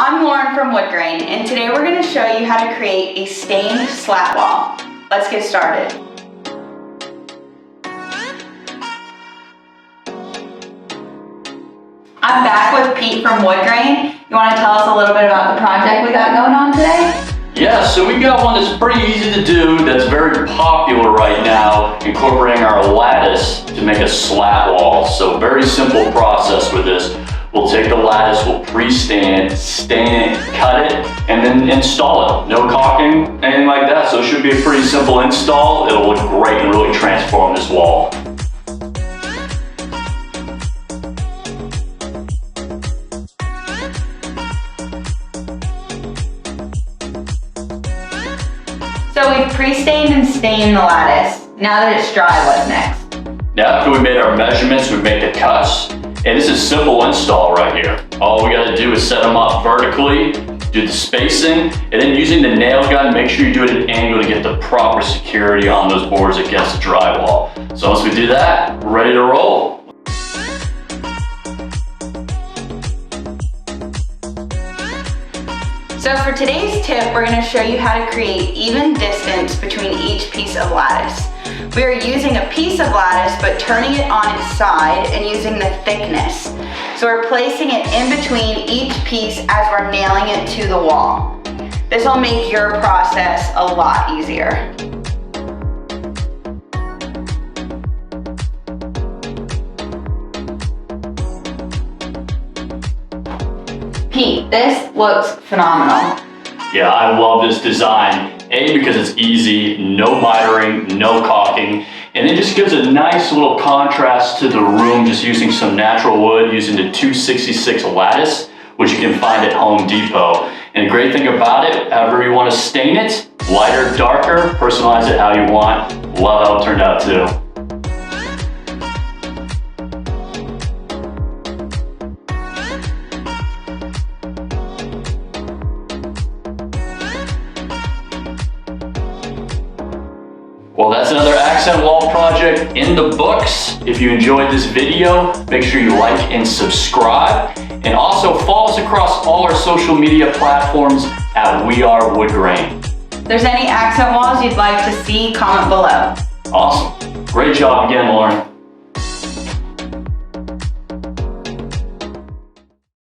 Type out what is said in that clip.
I'm Lauren from Wood Grain, and today we're going to show you how to create a stained slat wall. Let's get started. I'm back with Pete from Wood Grain. You want to tell us a little bit about the project we got going on today? Yeah, so we got one that's pretty easy to do, that's very popular right now, incorporating our lattice to make a slat wall. So very simple process with this. We'll take the lattice, we'll pre-stain it, cut it, and then install it. No caulking, anything like that. So it should be a pretty simple install. It'll look great and really transform this wall. So we've pre-stained and stained the lattice. Now that it's dry, what's next? Now after we made our measurements, we make the cuts. And this is simple install right here. All we gotta do is set them up vertically, do the spacing, and then using the nail gun, make sure you do it at an angle to get the proper security on those boards against the drywall. So once we do that, we're ready to roll. So for today's tip, we're going to show you how to create even distance between each piece of lattice. We are using a piece of lattice, but turning it on its side and using the thickness. So we're placing it in between each piece as we're nailing it to the wall. This will make your process a lot easier. Pete, this looks phenomenal. Yeah, I love this design. A, because it's easy, no mitering, no caulking, and it just gives a nice little contrast to the room just using some natural wood, using the 266 lattice, which you can find at Home Depot. And the great thing about it, however you want to stain it, lighter, darker, personalize it how you want. Love how it turned out too. Well, that's another accent wall project in the books. If you enjoyed this video, make sure you like and subscribe. And also follow us across all our social media platforms at We Are Wood Grain. If there's any accent walls you'd like to see, comment below. Awesome. Great job again, Lauren.